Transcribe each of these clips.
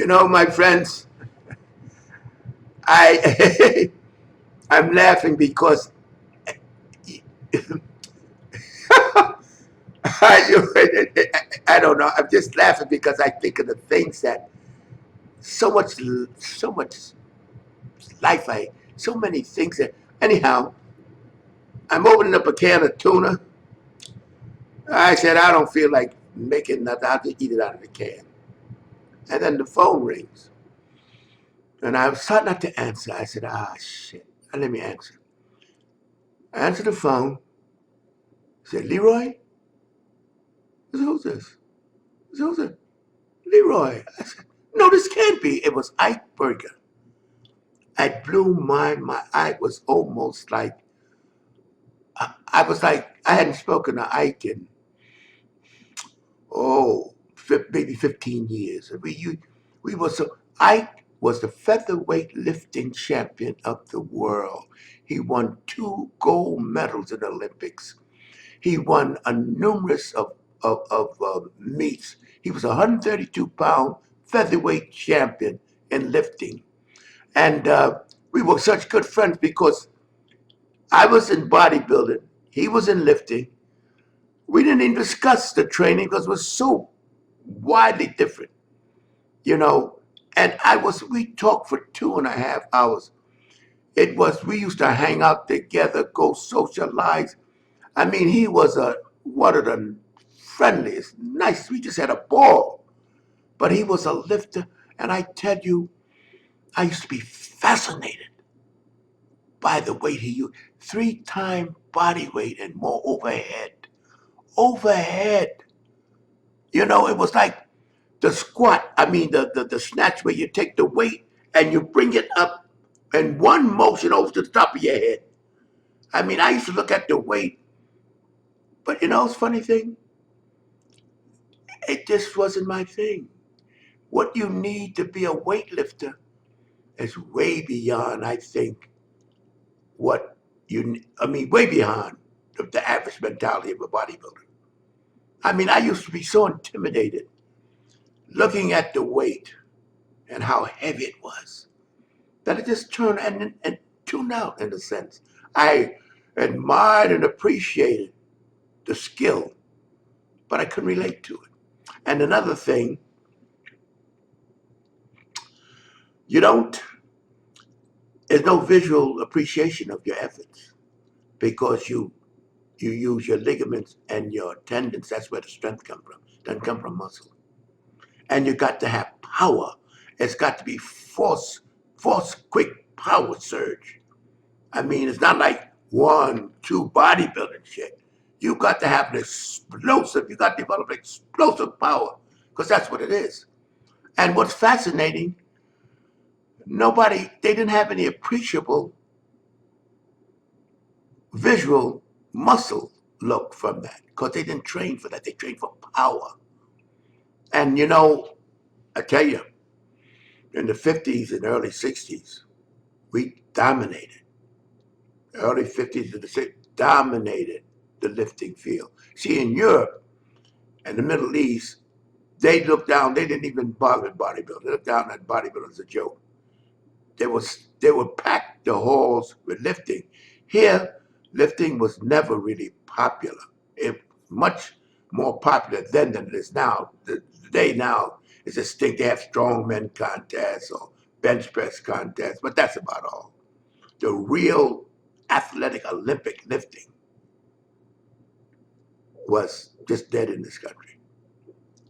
My friends, I I'm laughing because I don't know. I'm just laughing because I think of the things that so much life so many things that anyhow. I'm opening up a can of tuna. I said I don't feel like making nothing. I'll just eat it out of the can. And then the phone rings, and I was starting not to answer. I said, shit. Let me answer. I answered the phone. I said, Leroy? I said, who's this? I said, who's this? Leroy. I said, no, this can't be. It was Ike Burger. I blew my eye was almost like, I was like, I hadn't spoken to Ike in, maybe 15 years. We were so, Ike was the featherweight lifting champion of the world. He won 2 gold medals in the Olympics. He won a numerous of meets. He was a 132-pound featherweight champion in lifting. And we were such good friends because I was in bodybuilding. He was in lifting. We didn't even discuss the training because it was so widely different, you know. And we talked for 2.5 hours. We used to hang out together, go socialize. I mean, he was one of the friendliest, nicest. We just had a ball. But he was a lifter. And I tell you, I used to be fascinated by the weight he used. 3-time body weight and more overhead. Overhead. It was like the squat. I mean, the snatch where you take the weight and you bring it up in one motion over to the top of your head. I mean, I used to look at the weight, but it's a funny thing. It just wasn't my thing. What you need to be a weightlifter is way beyond, I think, way beyond the average mentality of a bodybuilder. I mean, I used to be so intimidated looking at the weight and how heavy it was that I just turned and tuned out in a sense. I admired and appreciated the skill, but I couldn't relate to it. And another thing, you don't, there's no visual appreciation of your efforts because you use your ligaments and your tendons. That's where the strength comes from. It doesn't come from muscle. And you got to have power. It's got to be force, quick power surge. I mean, it's not like 1, 2 bodybuilding shit. You got to have an explosive. You got to develop explosive power because that's what it is. And what's fascinating, they didn't have any appreciable visual muscle look from that because they didn't train for that. They trained for power. And I tell you, in the 50s and early 60s, we dominated. Early 50s to the 60s, dominated the lifting field. See, in Europe and the Middle East, they looked down, they didn't even bother with bodybuilding. They looked down at bodybuilding as a joke. They would pack the halls with lifting. Here, lifting was never really popular. It was much more popular then than it is now. Today now is just think they have strongman contests or bench press contests, but that's about all. The real athletic Olympic lifting was just dead in this country.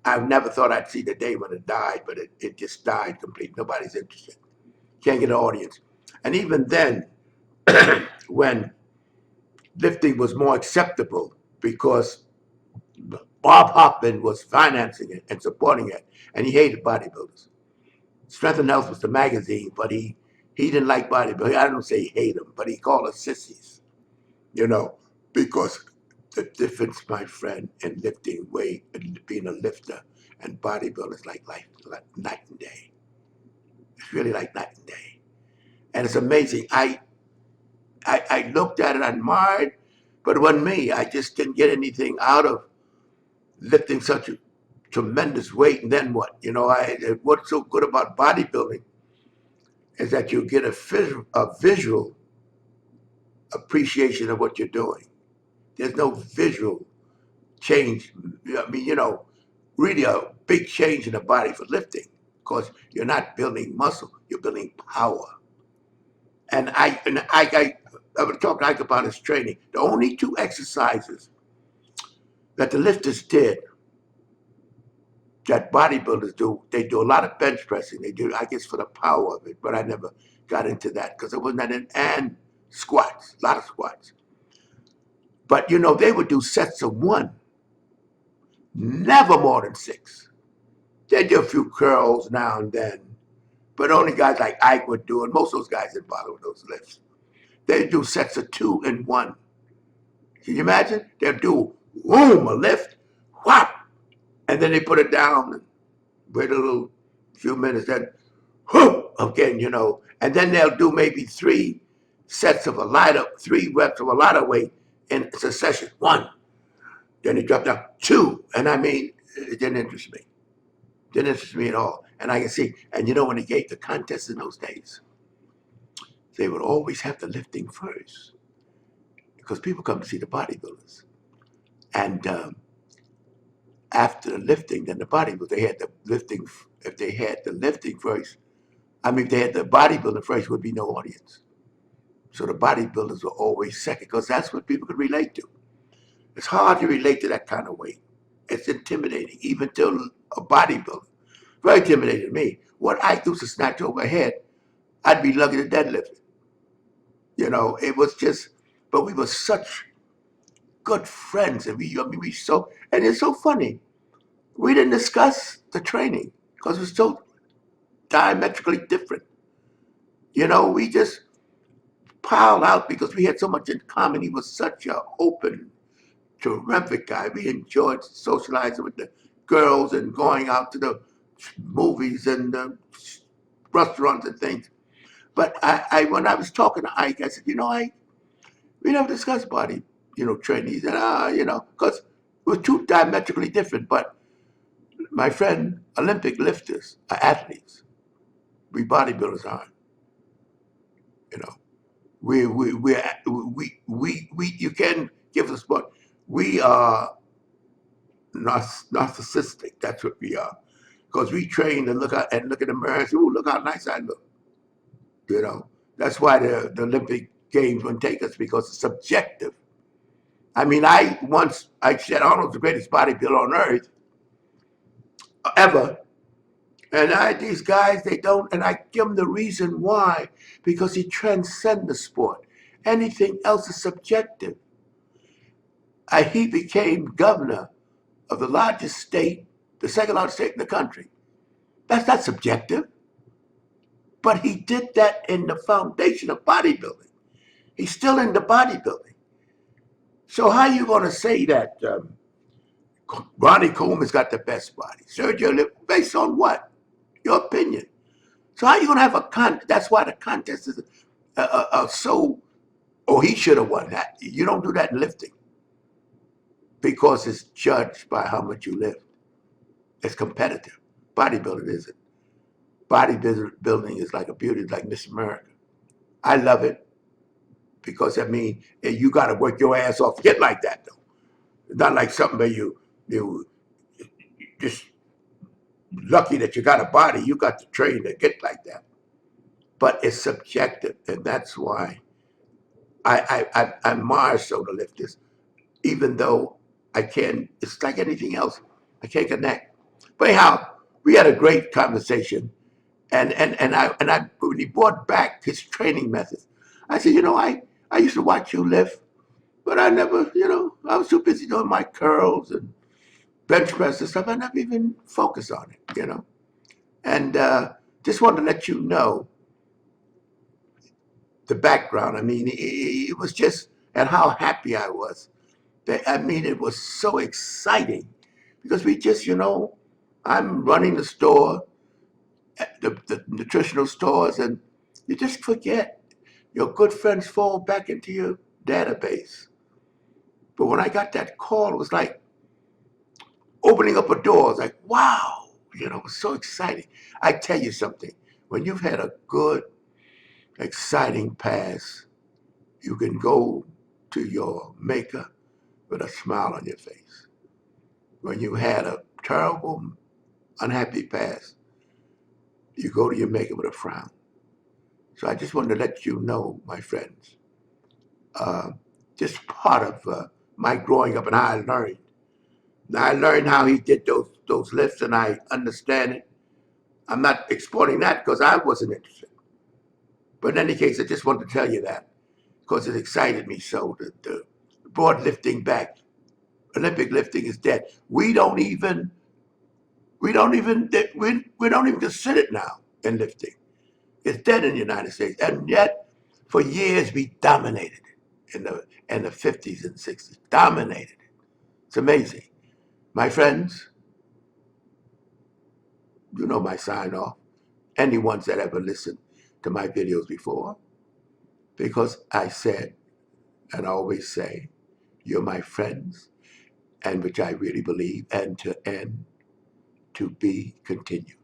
I never thought I'd see the day when it died, but it just died completely. Nobody's interested. Can't get an audience. And even then, when lifting was more acceptable because Bob Hoffman was financing it and supporting it, and he hated bodybuilders. Strength and Health was the magazine, but he didn't like bodybuilding. I don't say he hated them, but he called us sissies, because the difference, my friend, in lifting weight and being a lifter and bodybuilding is like night and day. It's really like night and day. And it's amazing. I looked at it, I admired, but it wasn't me. I just didn't get anything out of lifting such tremendous weight, and then what? What's so good about bodybuilding is that you get a visual appreciation of what you're doing. There's no visual change. I mean, really a big change in the body for lifting because you're not building muscle, you're building power. I was talking to Ike about his training. The only two exercises that the lifters did that bodybuilders do, they do a lot of bench pressing. They do, I guess, for the power of it, but I never got into that because it wasn't that in, and squats, a lot of squats. But they would do sets of one, never more than six. They do a few curls now and then, but only guys like Ike would do it. Most of those guys didn't bother with those lifts. They do sets of two and one. Can you imagine? They'll do boom, a lift, whop, and then they put it down and wait a little few minutes, then whoop again, and then they'll do maybe three reps of a lighter weight in succession. One, then they drop down two, and I mean, it didn't interest me. Didn't interest me at all. And I can see, and when they gave the contests in those days, they would always have the lifting first because people come to see the bodybuilders. And after the lifting, then the bodybuilders, they had the lifting. If they had the lifting first, if they had the bodybuilding first, would be no audience. So the bodybuilders were always second because that's what people could relate to. It's hard to relate to that kind of weight. It's intimidating, even to a bodybuilder. Very intimidating to me. What I do to snatch overhead, I'd be lucky to deadlift it. It was just, but we were such good friends, and and it's so funny. We didn't discuss the training because it was so diametrically different. We just piled out because we had so much in common. He was such an open, terrific guy. We enjoyed socializing with the girls and going out to the movies and the restaurants and things. But when I was talking to Ike, I said, Ike, we never discussed body, training. He said, because it was too diametrically different. But my friend, Olympic lifters are athletes. We bodybuilders aren't. You know, we you can give us sport. We are narcissistic. That's what we are. Because we train to look in the mirror and say, "Ooh, look how nice I look." That's why the Olympic Games wouldn't take us because it's subjective. I said Arnold's the greatest bodybuilder on earth ever, and these guys they don't, and I give them the reason why because he transcends the sport. Anything else is subjective. He became governor of the largest state, the second largest state in the country. That's not subjective. But he did that in the foundation of bodybuilding. He's still into bodybuilding. So how are you going to say that Ronnie Coleman's got the best body? Sergio, based on what? Your opinion. So how are you going to have a contest? That's why the contest is so, oh, he should have won that. You don't do that in lifting because it's judged by how much you lift. It's competitive. Bodybuilding isn't. Bodybuilding is like a beauty, like Miss America. I love it because you got to work your ass off to get like that though. It's not like something where you just lucky that you got a body. You got to train to get like that. But it's subjective, and that's why I admire soda lifters, even though I can't. It's like anything else. I can't connect. But anyhow, we had a great conversation, and when he brought back his training methods, I said, I used to watch you lift, but I never, I was too busy doing my curls and bench press and stuff. I never even focused on it. And just wanted to let you know the background. It was just, and how happy I was. It was so exciting because we just, I'm running the store, the nutritional stores, and you just forget. Your good friends fall back into your database. But when I got that call, it was like opening up a door. It's like, wow, it was so exciting. I tell you something, when you've had a good, exciting past, you can go to your maker with a smile on your face. When you had a terrible, unhappy past, you go to your maker with a frown. So I just wanted to let you know, my friends, uh, just part of my growing up and how I learned. Now I learned how he did those lifts, and I understand it. I'm not exporting that because I wasn't interested. But in any case, I just wanted to tell you that because it excited me so. The broad lifting back, Olympic lifting is dead. We don't even consider it now in lifting. It's dead in the United States, and yet for years we dominated it in the 50s and 60s. Dominated it. It's amazing, my friends. You know my sign off. Any ones that ever listened to my videos before, because I said and I always say, you're my friends, and which I really believe, and to end, to be continued.